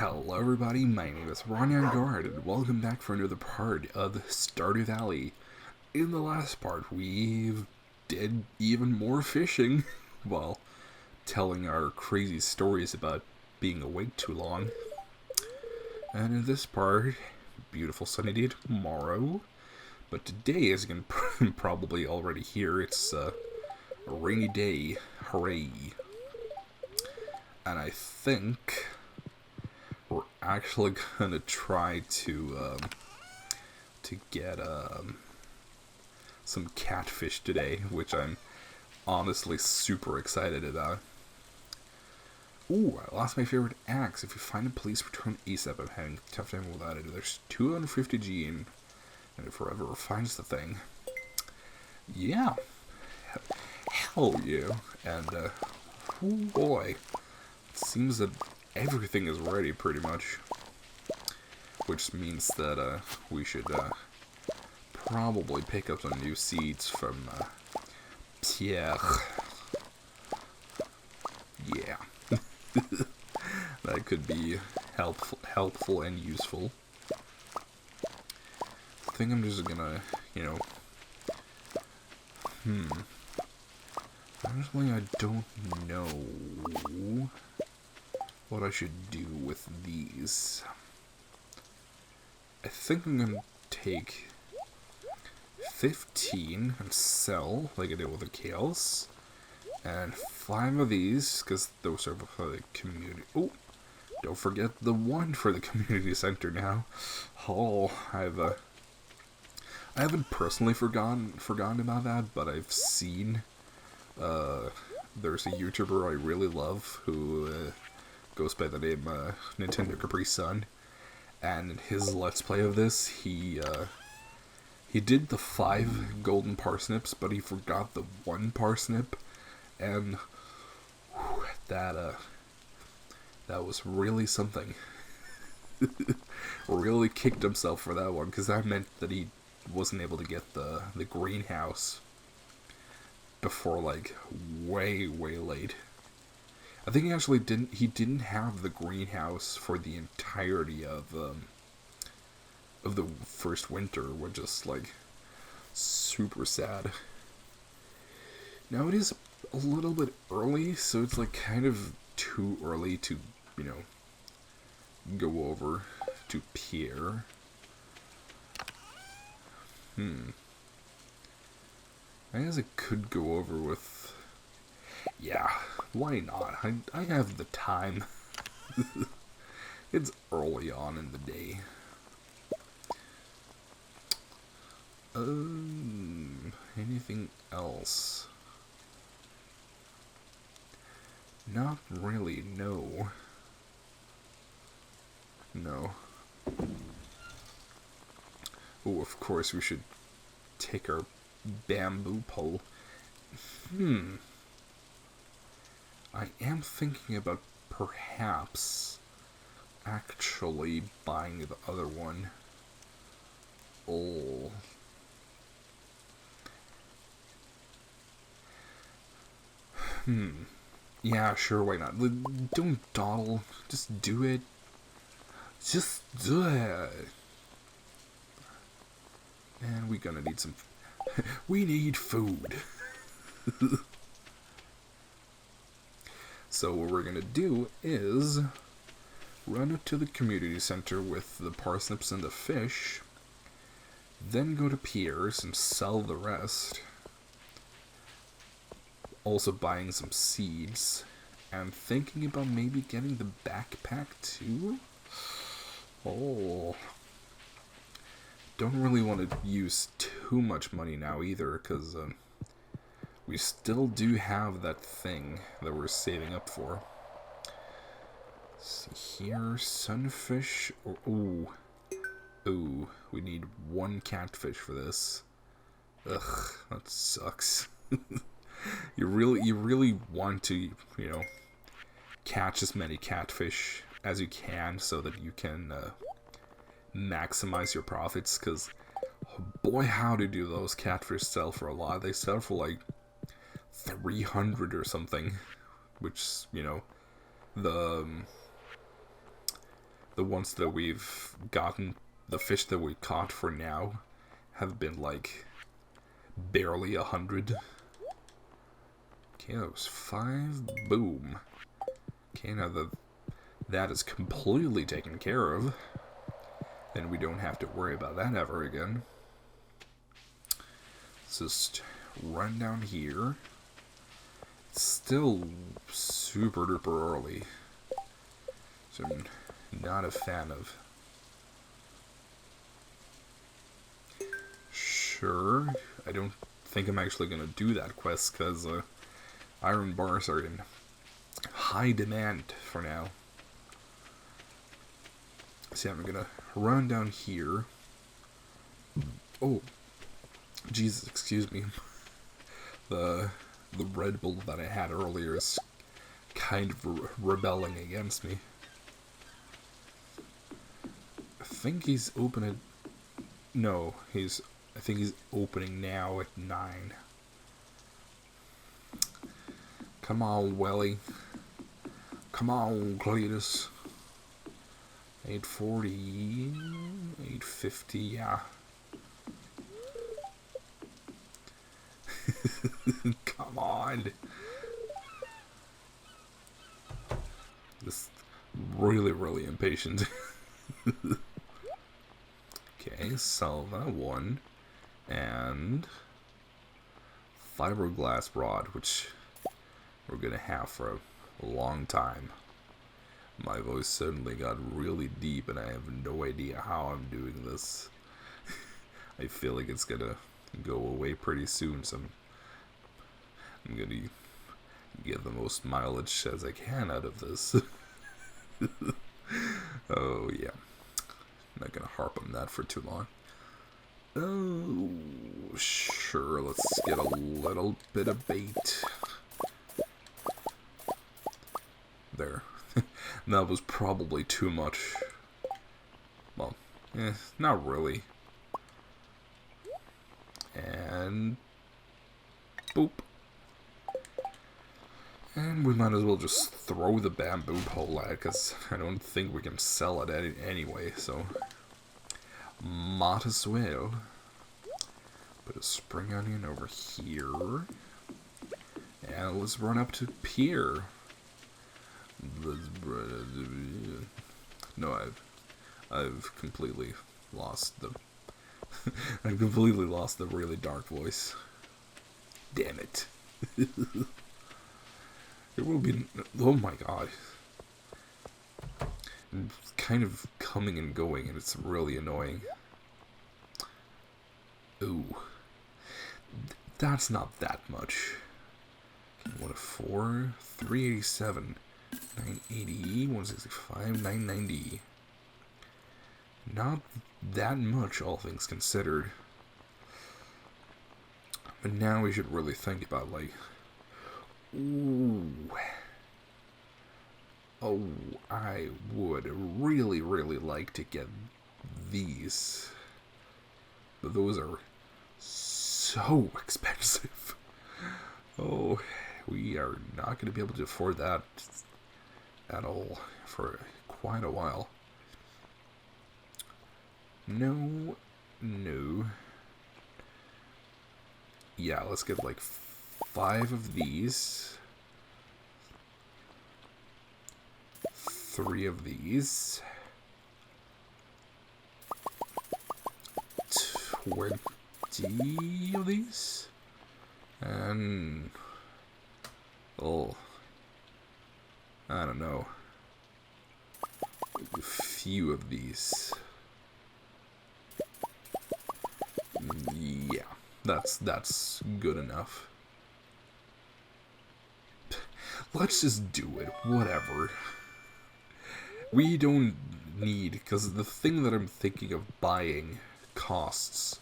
Hello everybody, my name is Ronja Engarde, and welcome back for another part of Stardew Valley. In the last part, we did even more fishing, while telling our crazy stories about being awake too long. And in this part, beautiful sunny day tomorrow, but today, as you can probably already hear, it's a rainy day, hooray. And I think we're actually gonna try to get some catfish today, which I'm honestly super excited about. Ooh, I lost my favorite axe. If you find it, please return ASAP. I'm having a tough time without it. There's 250 G and it forever finds the thing. Yeah. Hell yeah. And, oh boy. It seems that everything is ready, pretty much. Which means that, we should, probably pick up some new seeds from, Pierre. Yeah. That could be helpful and useful. I think I'm just gonna, honestly, I don't know what I should do with these. I think I'm gonna take 15 and sell, like I did with the kales, and 5 of these, because those are for the community. Oh, don't forget the 1 for the community center now. Oh, I haven't personally forgotten about that, but I've seen, there's a YouTuber I really love who, goes by the name, Nintendo Capri Sun, and in his Let's Play of this, he did the 5 golden parsnips, but he forgot the 1 parsnip, and whew, that was really something. Really kicked himself for that one, because that meant that he wasn't able to get the greenhouse before, like, way late. I think he actually didn't have the greenhouse for the entirety of the first winter, which is, like, super sad. Now it is a little bit early, so it's, like, kind of too early to, go over to Pierre. I guess I could go over with... Yeah, why not? I have the time. It's early on in the day. Anything else? Not really, no. No. Oh, of course we should take our bamboo pole. I am thinking about perhaps actually buying the other one. Oh. Yeah, sure, why not? Don't dawdle. Just do it. Just do it. Man, we're gonna need some... We need food. So what we're gonna do is run to the community center with the parsnips and the fish, then go to Pierre's and sell the rest. Also buying some seeds, and thinking about maybe getting the backpack too? Oh. Don't really want to use too much money now either, because we still do have that thing that we're saving up for. Let's see here, sunfish, or, ooh, we need 1 catfish for this. Ugh, that sucks. You really want to, catch as many catfish as you can so that you can maximize your profits, because boy howdy do those catfish sell for a lot. They sell for like 300 or something, which, the the ones that we've gotten, the fish that we caught for now, have been like barely 100. Okay, that was 5. Boom. Okay, now that is completely taken care of. Then we don't have to worry about that ever again. Let's just run down here. It's still super duper early, so I'm not a fan of. Sure, I don't think I'm actually going to do that quest because iron bars are in high demand for now. So I'm going to run down here. Oh, Jesus, excuse me. The Red Bull that I had earlier is kind of rebelling against me. I think he's open at... No, I think he's opening now at 9. Come on, Welly. Come on, Cletus. 840... 850, yeah. Come on. This really, really impatient. Okay, sell that one. And fiberglass rod, which we're gonna have for a long time. My voice suddenly got really deep and I have no idea how I'm doing this. I feel like it's gonna go away pretty soon, so I'm gonna get the most mileage as I can out of this. Oh yeah, I'm not gonna harp on that for too long. Oh, sure, let's get a little bit of bait. There. That was probably too much. Well, not really. And boop. And we might as well just throw the bamboo pole at it, because I don't think we can sell it anyway, so... Might as well. Put a spring onion over here. And let's run up to Pier. No, I've completely lost the... I've completely lost the really dark voice. Damn it. It will be... Oh my god. It's kind of coming and going, and it's really annoying. Ooh. That's not that much. What a 4? 387. 980. 165. 990. Not that much, all things considered. But now we should really think about, like... Ooh. Oh, I would really, really like to get these. But those are so expensive. Oh, we are not going to be able to afford that at all for quite a while. No. Yeah, let's get like 5 of these. 3 of these. 20 of these. And... oh. I don't know. A few of these. Yeah. That's good enough. Let's just do it. Whatever. We don't need... because the thing that I'm thinking of buying costs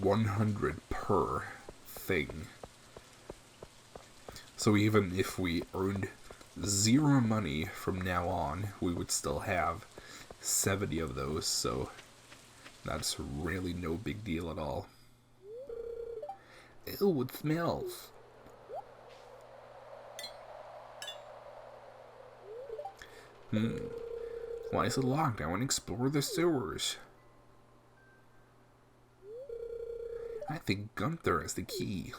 100 per thing. So even if we earned 0 money from now on, we would still have 70 of those, so that's really no big deal at all. Ew, it smells. Why is it locked? I want to explore the sewers. I think Gunther has the key.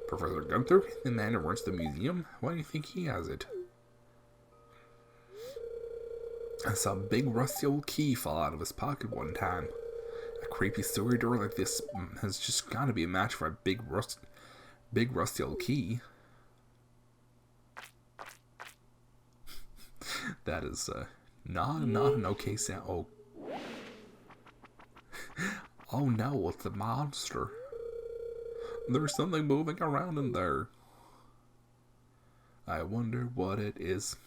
Professor Gunther? The man who runs the museum? Why do you think he has it? I saw a big rusty old key fall out of his pocket one time. A creepy sewer door like this has just got to be a match for a big rusty old key. That is not an okay sound. Oh. Oh no, it's a monster. There's something moving around in there. I wonder what it is.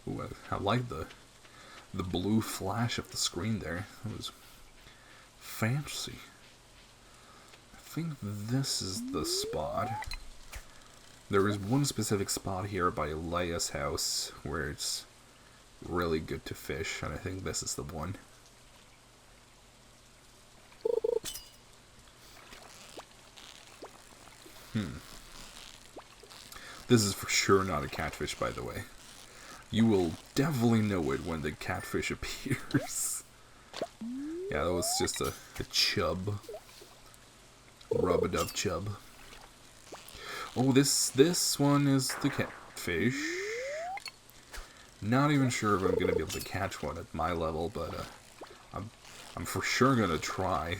Ooh, I like the blue flash of the screen there. It was fancy. I think this is the spot. There is one specific spot here by Leia's house where it's really good to fish, and I think this is the one. This is for sure not a catfish, by the way. You will definitely know it when the catfish appears. Yeah, that was just a chub. Rub-a-dub chub. Oh, this one is the catfish. Not even sure if I'm gonna be able to catch one at my level, but I'm for sure gonna try.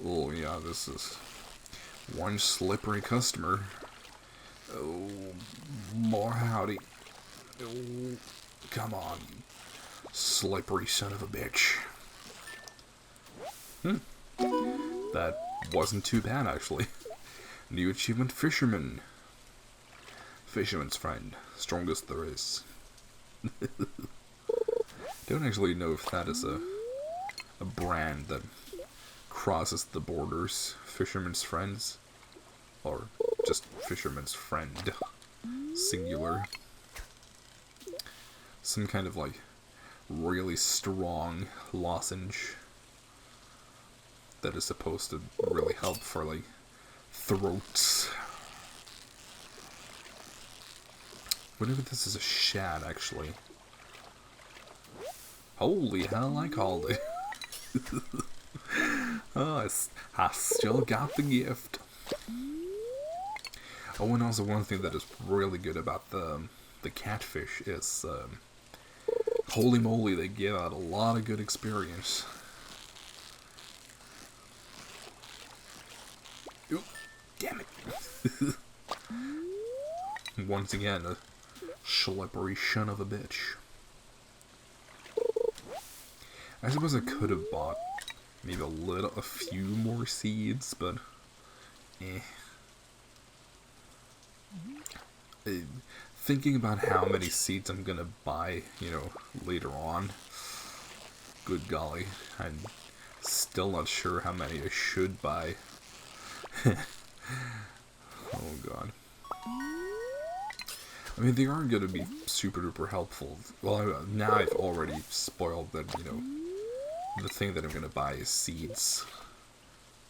Oh yeah, this is one slippery customer. Oh, more howdy. Oh, come on, slippery son of a bitch. That wasn't too bad, actually. New achievement, Fisherman. Fisherman's friend. Strongest there is. Don't actually know if that is a brand that crosses the borders. Fisherman's friends. Or just Fisherman's friend. Singular. Some kind of like really strong lozenge that is supposed to really help for like throats. Whatever, this is a shad, actually. Holy hell, I called it. Oh, I still got the gift. Oh, and also one thing that is really good about the catfish is, holy moly, they give out a lot of good experience. Oop, damn it. Once again, a slippery son of a bitch. I suppose I could have bought maybe a few more seeds, but eh. Thinking about how many seeds I'm gonna buy, you know, later on. Good golly, I'm still not sure how many I should buy. Oh god. I mean, they aren't gonna be super duper helpful. Well, now I've already spoiled that, you know, the thing that I'm gonna buy is seeds.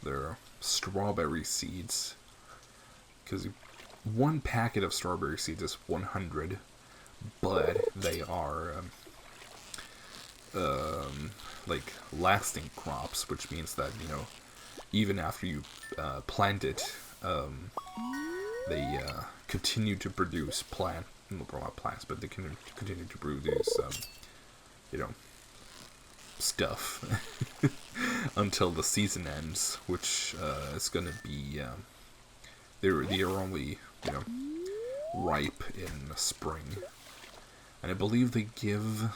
They're strawberry seeds. Because one packet of strawberry seeds is 100, but they are, like, lasting crops, which means that, you know, even after you plant it, they continue to produce well, not plants, but they can continue to produce, you know, stuff until the season ends, which is going to be, they are only, you know, ripe in the spring. And I believe they give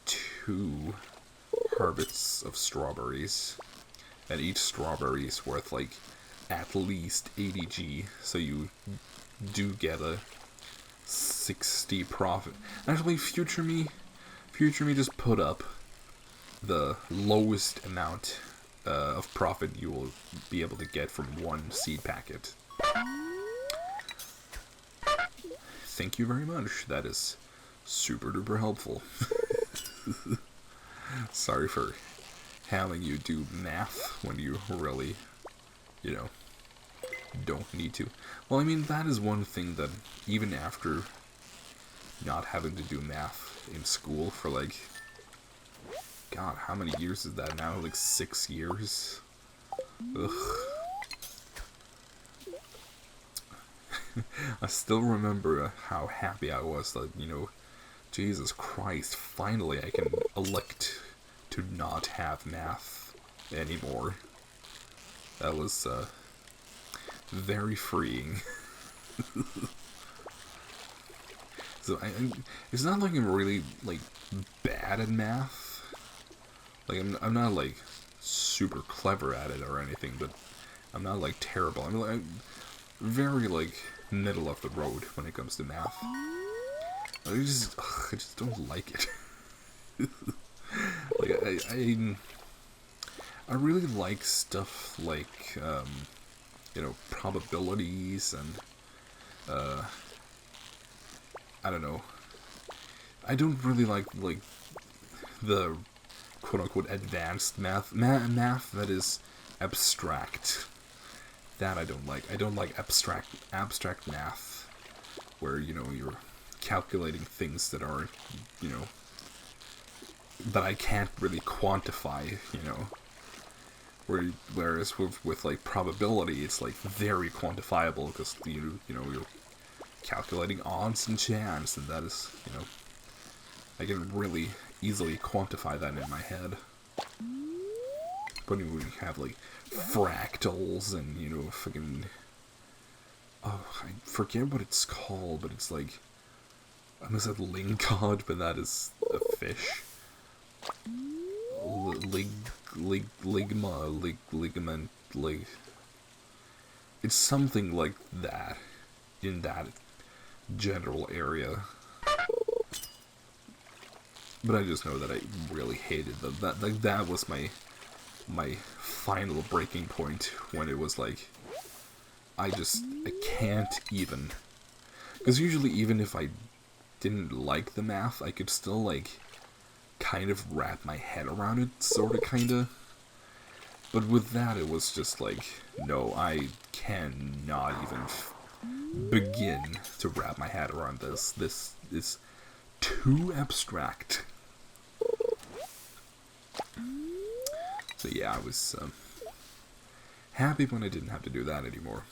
2 harvests of strawberries, and each strawberry is worth like at least 80G, so you do get a 60 profit. Actually, future me just put up the lowest amount of profit you will be able to get from one seed packet. Thank you very much. That is super duper helpful. Sorry for having you do math when you really, you know, don't need to. Well, I mean, that is one thing that even after not having to do math in school for like, God, how many years is that now? Like 6 years? Ugh. I still remember how happy I was that, you know, Jesus Christ, finally I can elect to not have math anymore. That was very freeing. So it's not like I'm really like bad at math. Like I'm not like super clever at it or anything, but I'm not like terrible. I'm very like middle of the road when it comes to math. I just don't like it. Like I really like stuff like you know, probabilities and I don't know. I don't really like the quote unquote advanced math that is abstract. That I don't like. I don't like abstract math where, you know, you're calculating things that are, you know, that I can't really quantify, you know. Whereas with like probability, it's like very quantifiable because you know you're calculating odds and chance, and that is, you know, I can really easily quantify that in my head. But when you have like fractals and, you know, fucking, oh, I forget what it's called, but it's like, I almost said lingcod, but that is a fish. Ligament, it's something like that, in that general area. But I just know that I really hated them. That was my final breaking point when it was like, I can't even. Because usually even if I didn't like the math, I could still like kind of wrap my head around it, sorta, kinda. But with that, it was just like, no, I cannot even begin to wrap my head around this. This is too abstract. So yeah, I was happy when I didn't have to do that anymore.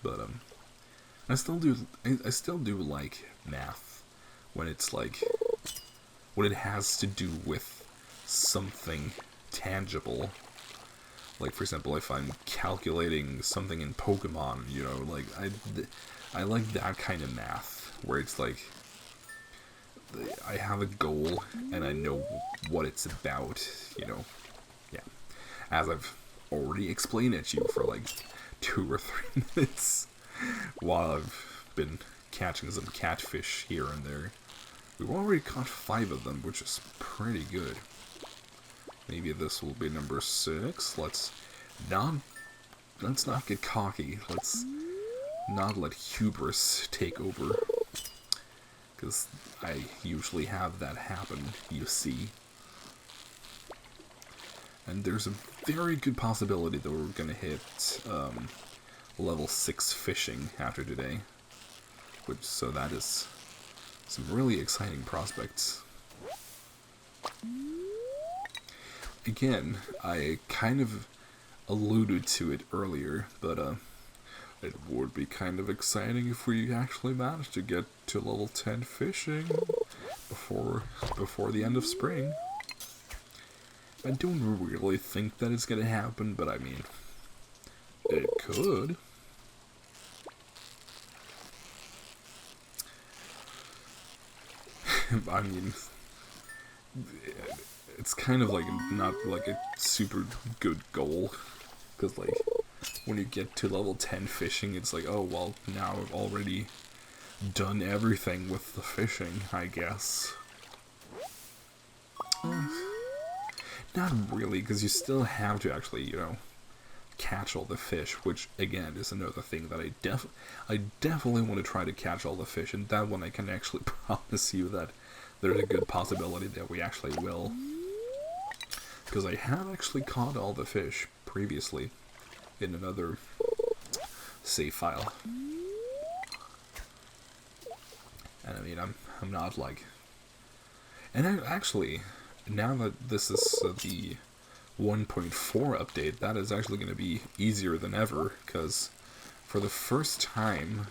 But I still do like math when it's like, when it has to do with something tangible. Like, for example, if I'm calculating something in Pokemon, you know, like, I like that kind of math, where it's like, I have a goal, and I know what it's about, you know. Yeah. As I've already explained it to you for like 2 or 3 minutes, while I've been catching some catfish here and there. We've already caught 5 of them, which is pretty good. Maybe this will be number 6. Let's not get cocky. Let's not let hubris take over. Because I usually have that happen, you see. And there's a very good possibility that we're gonna hit level 6 fishing after today. So that is some really exciting prospects. Again, I kind of alluded to it earlier, but it would be kind of exciting if we actually managed to get to level 10 fishing before the end of spring. I don't really think that it's gonna happen, but I mean, it could. I mean, it's kind of like not like a super good goal, because like when you get to level 10 fishing, it's like, oh well, now I've already done everything with the fishing, I guess. Not really, because you still have to actually, you know, catch all the fish, which again is another thing that I definitely want to try to catch all the fish, and that one I can actually promise you that there's a good possibility that we actually will. Because I have actually caught all the fish previously in another save file. And I mean, I'm not like... And actually, now that this is the 1.4 update, that is actually going to be easier than ever, because for the first time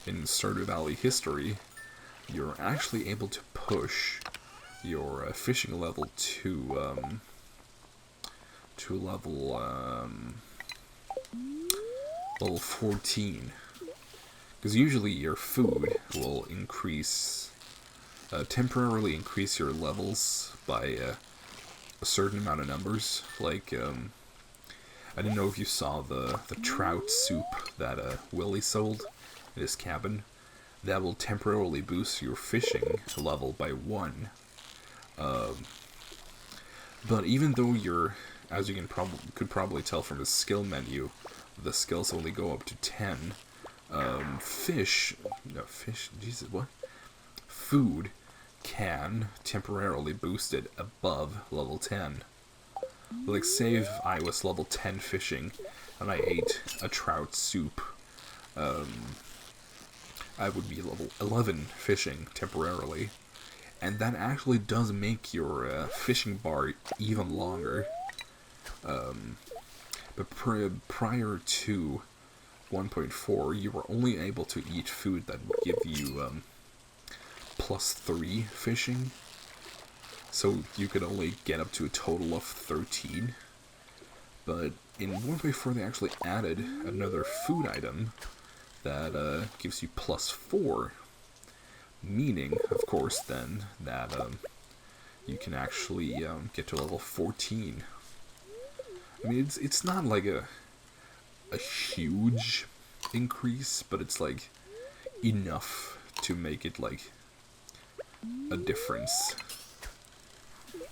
in Stardew Valley history, you're actually able to push your fishing level to level 14. Because usually your food will increase, temporarily increase your levels by a certain amount of numbers. Like, I didn't know if you saw the trout soup that Willie sold in his cabin. That will temporarily boost your fishing level by 1. But even though you're, as you could probably tell from the skill menu, the skills only go up to 10. Food can temporarily boost it above level 10. Like, say if I was level 10 fishing, and I ate a trout soup, I would be level 11 fishing temporarily. And that actually does make your fishing bar even longer. But prior to 1.4, you were only able to eat food that would give you +3 fishing. So you could only get up to a total of 13. But in 1.4 they actually added another food item that gives you +4. Meaning, of course, then, that you can actually get to level 14. I mean, it's not like a huge increase, but it's like enough to make it like a difference.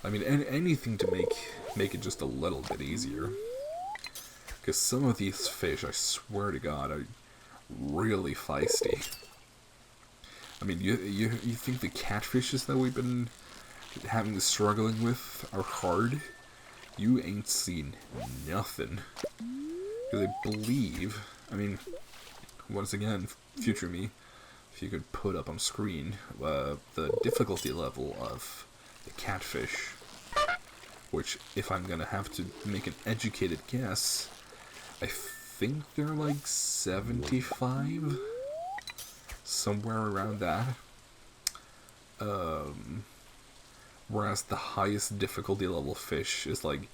I mean, anything to make it just a little bit easier. Because some of these fish, I swear to God, are really feisty. I mean, you think the catfishes that we've been struggling with are hard? You ain't seen nothing. Because I believe, I mean, once again, future me, if you could put up on screen the difficulty level of the catfish, which, if I'm gonna have to make an educated guess, I think they're like 75? Somewhere around that. Whereas the highest difficulty level fish is like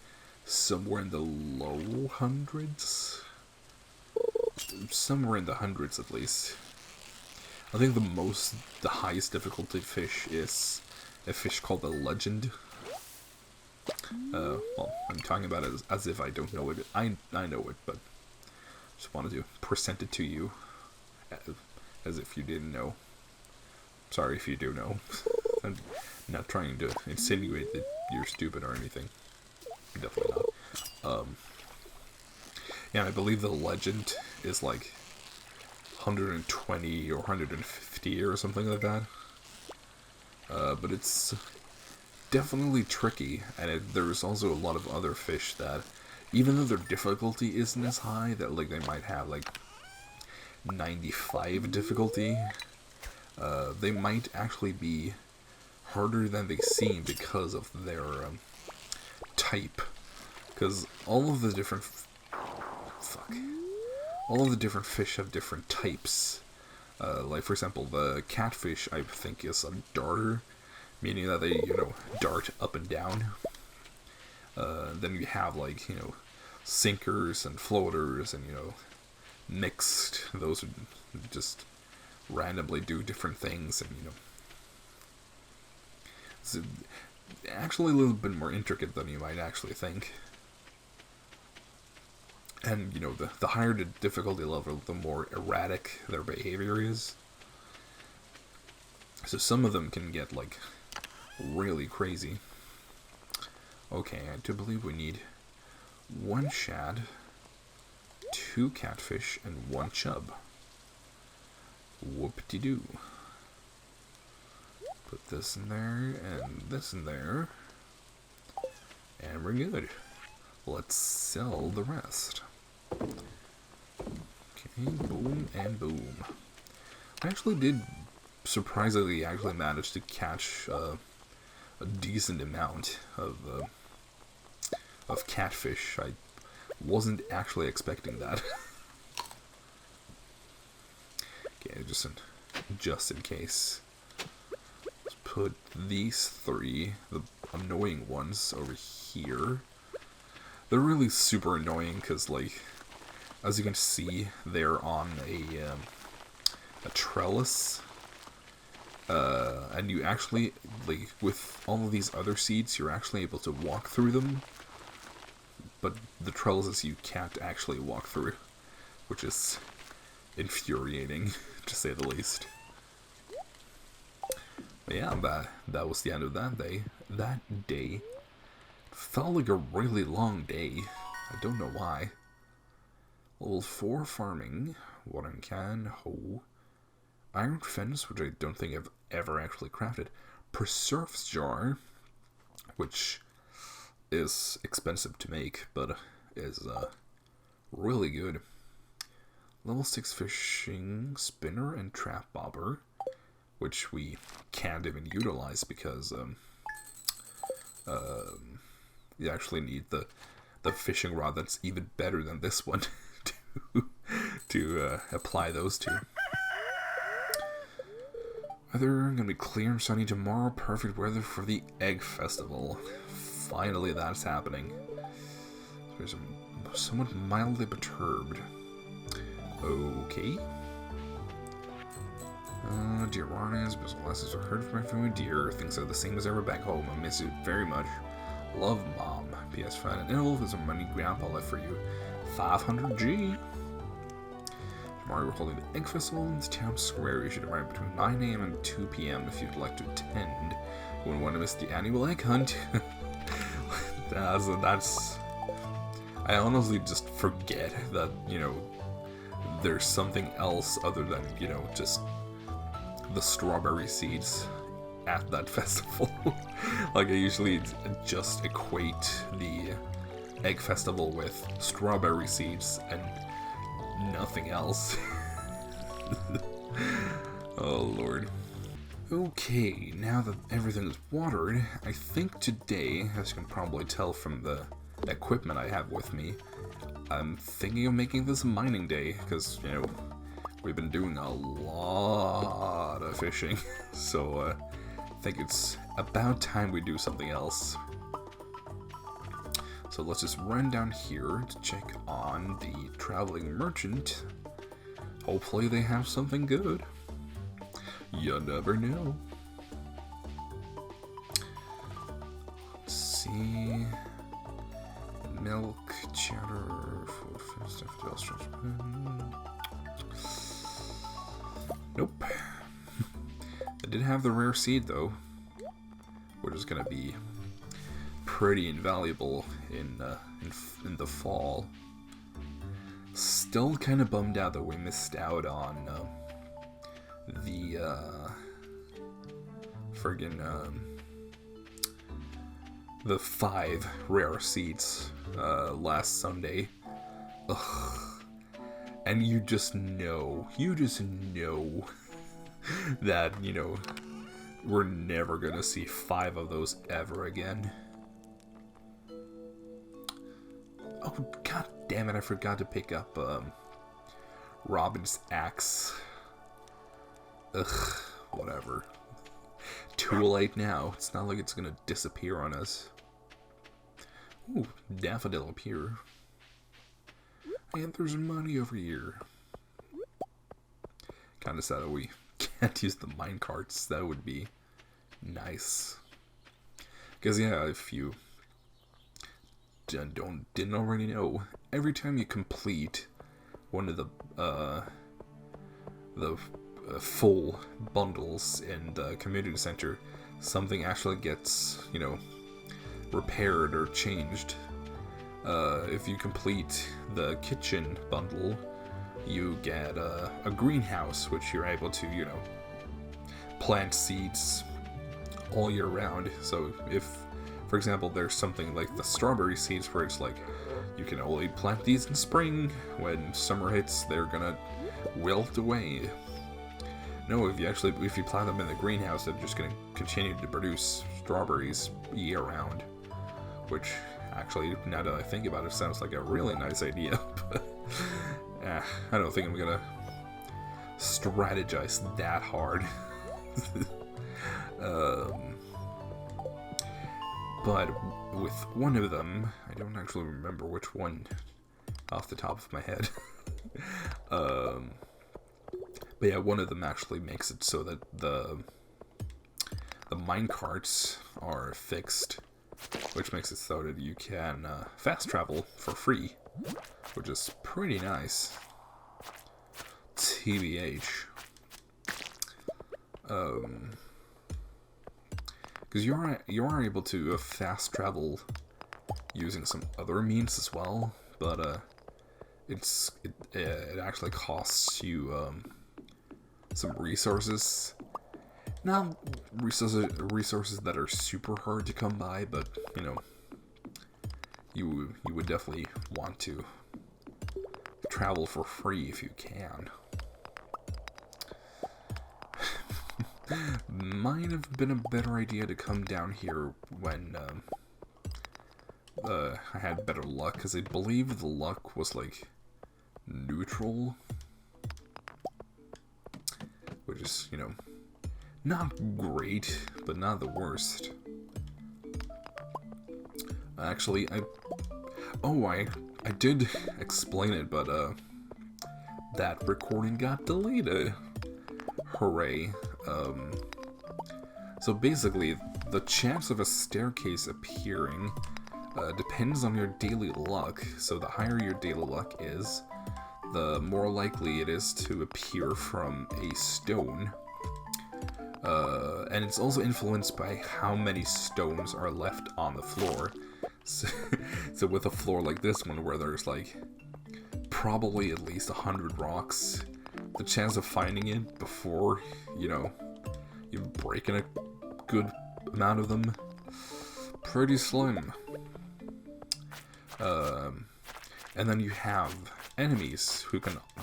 somewhere in the low hundreds? Somewhere in the hundreds at least. I think the highest difficulty fish is a fish called the Legend. Well, I'm talking about it as if I don't know it. I know it, but just wanted to present it to you as if you didn't know. Sorry if you do know. I'm not trying to insinuate that you're stupid or anything. Definitely not. Yeah, I believe the Legend is like 120 or 150 or something like that. But it's definitely tricky, and there's also a lot of other fish that, even though their difficulty isn't as high, that like they might have like 95 difficulty, they might actually be harder than they seem because of their type. Because all of the different fish have different types. Like, for example, the catfish, I think, is a darter, meaning that they, dart up and down. Then you have, like, sinkers and floaters and, mixed. Those would just randomly do different things, and, it's actually a little bit more intricate than you might actually think. And, the higher the difficulty level, the more erratic their behavior is. So some of them can get, like, really crazy. Okay, I do believe we need 1 shad, 2 catfish, and 1 chub. Whoop-de-doo. Put this in there, and this in there. And we're good. Let's sell the rest. Okay, boom and boom. I actually did surprisingly manage to catch a decent amount of catfish. I wasn't actually expecting that. Okay, just in case. Let's put these three, the annoying ones, over here. They're really super annoying because, like, as you can see, they're on a trellis. And you actually, like, with all of these other seeds, you're actually able to walk through them. But the trellises you can't actually walk through, which is infuriating, to say the least. But yeah, that was the end of that day. That day felt like a really long day. I don't know why. Level 4 farming, watering can, hoe, iron fence, which I don't think I've ever actually crafted, preserves jar, which is expensive to make, but is really good. Level 6 fishing spinner and trap bobber, which we can't even utilize because you actually need the fishing rod that's even better than this one to apply those to. Weather gonna be clear and sunny tomorrow. Perfect weather for the egg festival. Finally, that's happening. There's somewhat mildly perturbed. Okay. Dear Ronja, best lessons are heard from my family. Dear, things are the same as ever back home. I miss you very much. Love, Mom. P.S. Find an elf is a money Grandpa left for you. 500G. Tomorrow we're holding the Egg Festival in the town square. You should arrive between 9 a.m. and 2 p.m. if you'd like to attend. You wouldn't want to miss the annual egg hunt. That's... I honestly just forget that, you know, there's something else other than, you know, just the strawberry seeds at that festival. Like, I usually just equate the egg festival with strawberry seeds and nothing else. Oh lord. Okay, now that everything is watered, I think today, as you can probably tell from the equipment I have with me, I'm thinking of making this a mining day, because, you know, we've been doing a lot of fishing, so I think it's about time we do something else. So let's just run down here to check on the traveling merchant. Hopefully they have something good. You never know. Let's see. Milk, cheddar, food, stuff, nope. I did have the rare seed though, which is gonna be pretty invaluable in the fall. Still kind of bummed out that we missed out on the the 5 rare seeds last Sunday. Ugh. And you just know that, you know, we're never gonna see 5 of those ever again. Oh, god damn it, I forgot to pick up Robin's axe. Ugh, whatever. Too late now. It's not like it's gonna disappear on us. Ooh, daffodil up here. And there's money over here. Kinda sad that we can't use the minecarts. That would be nice. Because yeah, if you didn't already know, every time you complete one of the full bundles in the community center, something actually gets, you know, repaired or changed. If you complete the kitchen bundle, you get a greenhouse, which you're able to, you know, plant seeds all year round. So if, for example, there's something like the strawberry seeds where it's like, you can only plant these in spring, when summer hits, they're gonna wilt away. No, if you plant them in the greenhouse, they're just gonna continue to produce strawberries year round. Which, actually, now that I think about it, sounds like a really nice idea. But, I don't think I'm gonna strategize that hard. But with one of them, I don't actually remember which one off the top of my head. But yeah, one of them actually makes it so that the minecarts are fixed, which makes it so that you can fast travel for free, which is pretty nice. TBH. Because you are able to fast travel using some other means as well, but it actually costs you some resources. Not resources that are super hard to come by, but you know, you would definitely want to travel for free if you can. Might have been a better idea to come down here when I had better luck, because I believe the luck was like neutral, which is, you know, not great, but not the worst. Actually, I did explain it, but that recording got deleted. Hooray. So basically, the chance of a staircase appearing depends on your daily luck. So the higher your daily luck is, the more likely it is to appear from a stone. And it's also influenced by how many stones are left on the floor. So with a floor like this one, where there's like probably at least 100 rocks, the chance of finding it before, you know, you break in a good amount of them, pretty slim. And then you have enemies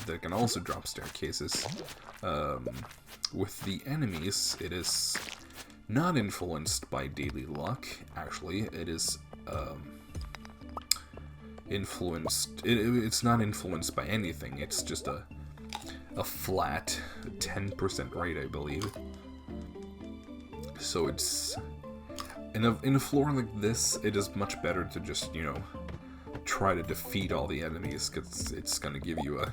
that can also drop staircases. With the enemies, it is not influenced by daily luck. Actually, it is influenced. It's not influenced by anything. It's just a flat 10% rate, I believe. So it's in a floor like this, it is much better to just, you know, try to defeat all the enemies, because it's gonna give you a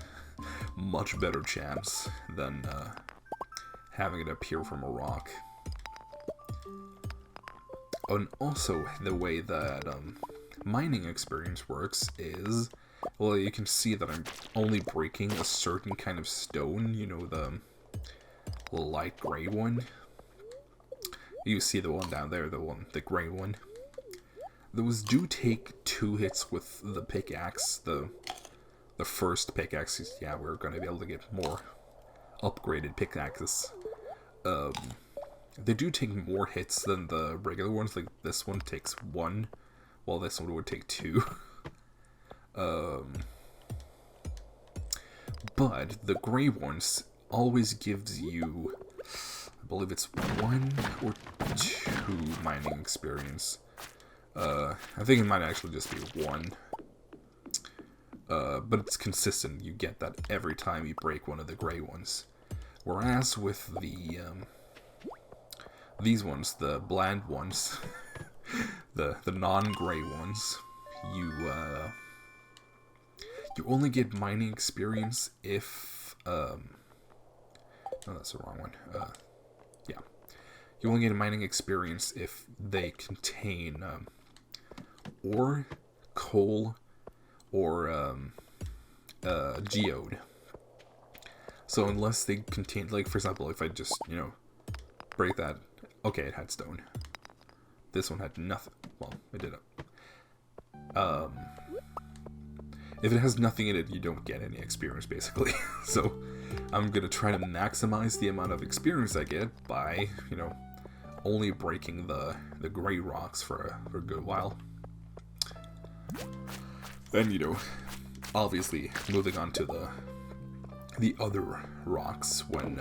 much better chance than having it appear from a rock. And also, the way that mining experience works is, well, you can see that I'm only breaking a certain kind of stone, you know, the light gray one. You see the one down there, the gray one. Those do take 2 hits with the pickaxe. The first pickaxes, yeah, we're going to be able to get more upgraded pickaxes. They do take more hits than the regular ones. Like, this one takes 1, while this one would take 2. But the gray ones always gives you, I believe it's 1 or 2 mining experience. I think it might actually just be 1. But it's consistent. You get that every time you break one of the gray ones. Whereas with the these ones, the bland ones, the non-gray ones, you only get mining experience if no, that's the wrong one. Yeah, you only get mining experience if they contain ore, coal, or geode. So unless they contain, like, for example, if I just, you know, break that, okay, it had stone. This one had nothing. Well, it didn't. If it has nothing in it, you don't get any experience, basically. So I'm gonna try to maximize the amount of experience I get by, you know, only breaking the gray rocks for a good while. Then, you know, obviously moving on to the other rocks when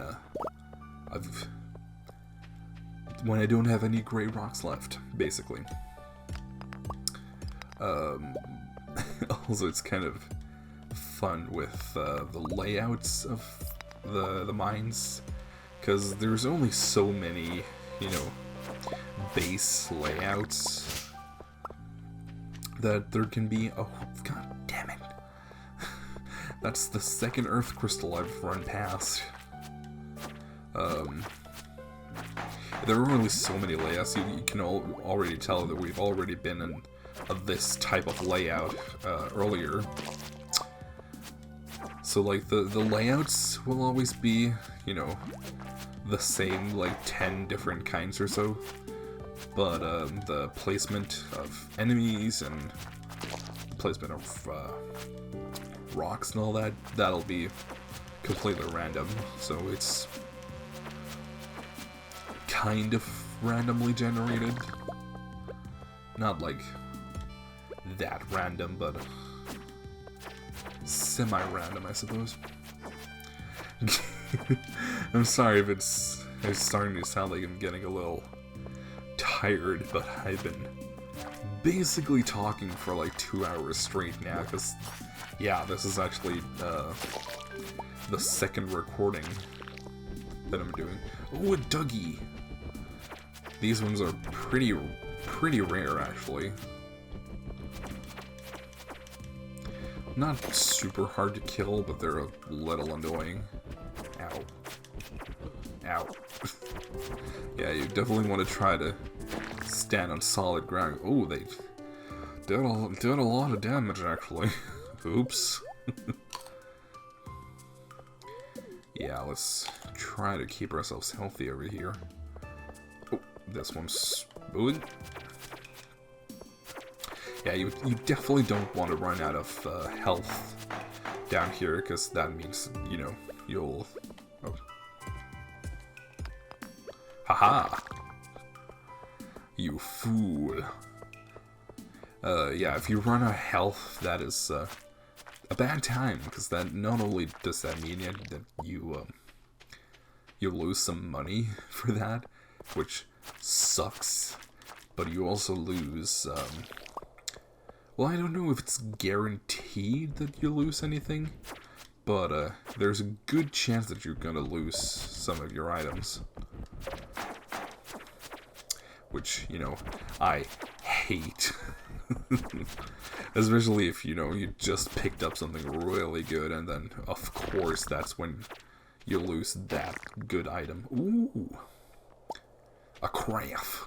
I don't have any gray rocks left, basically. Also, it's kind of fun with the layouts of the mines, because there's only so many, you know, base layouts that there can be. Oh, god damn it. That's the second earth crystal I've run past. There are only so many layouts. You can already tell that we've already been in this type of layout earlier. So, like, the layouts will always be, you know, the same, like, 10 different kinds or so. But the placement of enemies and placement of rocks and all that, that'll be completely random. So it's kind of randomly generated. Not like that random, but semi-random, I suppose. I'm sorry if it's starting to sound like I'm getting a little tired, but I've been basically talking for like 2 hours straight now, because, yeah, this is actually the second recording that I'm doing. Oh, a Dougie! These ones are pretty rare, actually. Not super hard to kill, but they're a little annoying. Ow. Ow. Yeah, you definitely want to try to stand on solid ground. Oh, they did a lot of damage, actually. Oops. Yeah, let's try to keep ourselves healthy over here. Oh, this one's... Ooh. Yeah, you definitely don't want to run out of health down here, because that means, you know, you'll... Oh. Haha! You fool. Yeah, if you run out of health, that is a bad time, because that not only does that mean that you lose some money for that, which sucks, but you also lose, well, I don't know if it's guaranteed that you lose anything, but there's a good chance that you're gonna lose some of your items. Which, you know, I hate. Especially if, you know, you just picked up something really good, and then, of course, that's when you lose that good item. Ooh! A craft.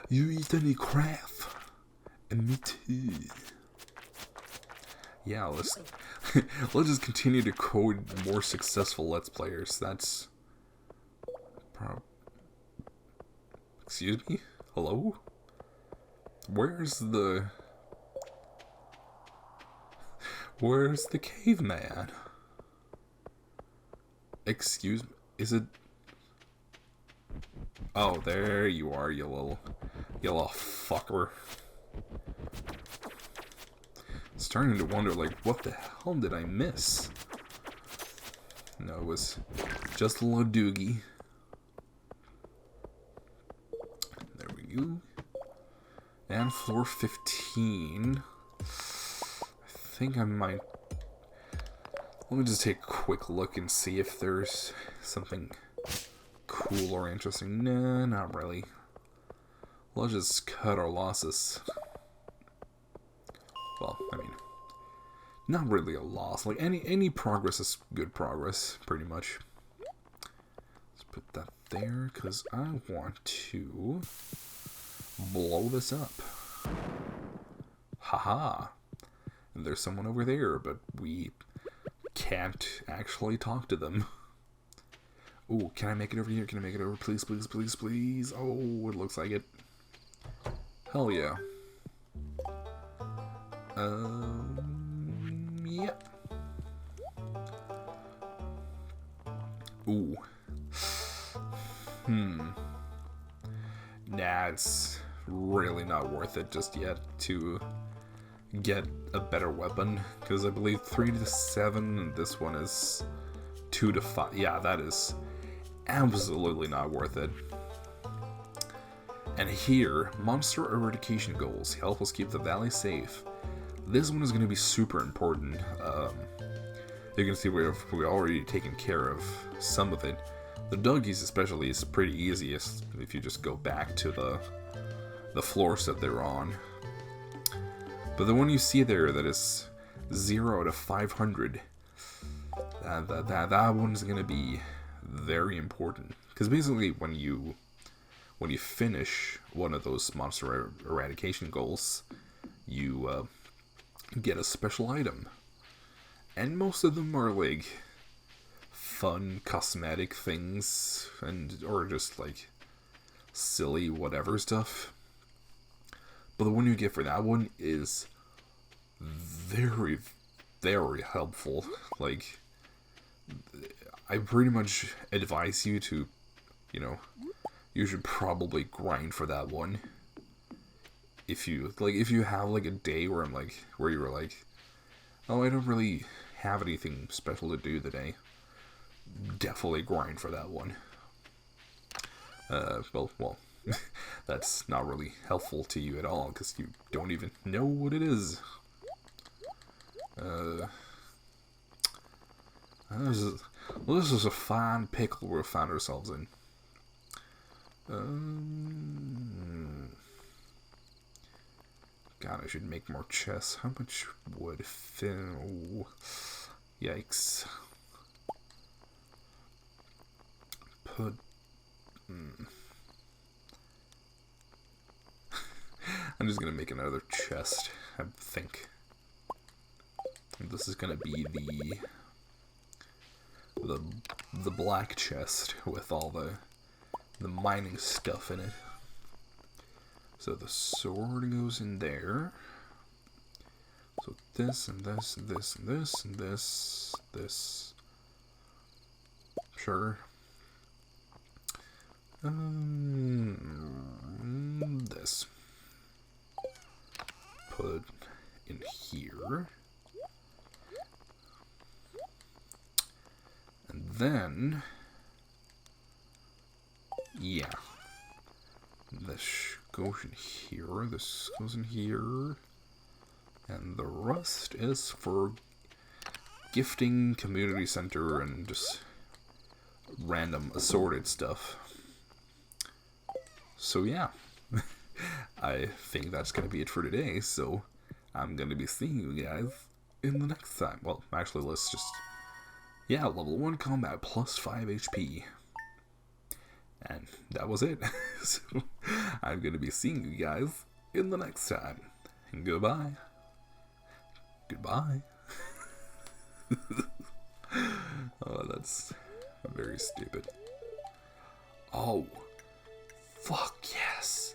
You eat any craft? And me too. Yeah, let's just continue to code more successful Let's Players. That's... Excuse me? Hello? Where's the caveman? Excuse me? Is it... Oh, there you are, you little fucker. Starting to wonder, like, what the hell did I miss? No, it was just a little doogie. There we go. And floor 15. I think I might... Let me just take a quick look and see if there's something cool or interesting. Nah, not really. Let's just cut our losses. Well, I mean, not really a loss. Like, any progress is good progress, pretty much. Let's put that there, because I want to blow this up. Haha. And there's someone over there, but we can't actually talk to them. Oh, can I make it over here? Can I make it over? Please, please, please, please. Oh, it looks like it. Hell yeah. Yeah. Ooh. nah, it's really not worth it just yet to get a better weapon, because I believe 3 to 7 and this one is 2 to 5. Yeah, that is absolutely not worth it. And here, monster eradication goals help us keep the valley safe. This one is going to be super important. You can see we've already taken care of some of it. The doggies especially is pretty easy if you just go back to the floors that they're on. But the one you see there that is 0 to 500, that one's gonna be very important. Because basically when you finish one of those monster eradication goals, you get a special item. And most of them are like fun cosmetic things or just like silly whatever stuff. But the one you get for that one is very, very helpful. Like, I pretty much advise you to, you should probably grind for that one. If you have like a day where you were like, oh, I don't really have anything special to do today, definitely grind for that one. Well, that's not really helpful to you at all, because you don't even know what it is. This is a fine pickle we found ourselves in. God, I should make more chests. How much wood? Oh, yikes. I'm just gonna make another chest, I think. This is gonna be the black chest with all the mining stuff in it. So the sword goes in there. So this and this and this and this and this. Sure. This. Put in here. And then, yeah. This goes in here, this goes in here. And the rest is for gifting, community center, and just random assorted stuff. So yeah, I think that's going to be it for today, so I'm going to be seeing you guys in the next time. Well, actually, let's just, yeah, level 1 combat plus 5 HP. And that was it. So I'm going to be seeing you guys in the next time. And goodbye. Goodbye. Oh, that's very stupid. Oh. Fuck yes.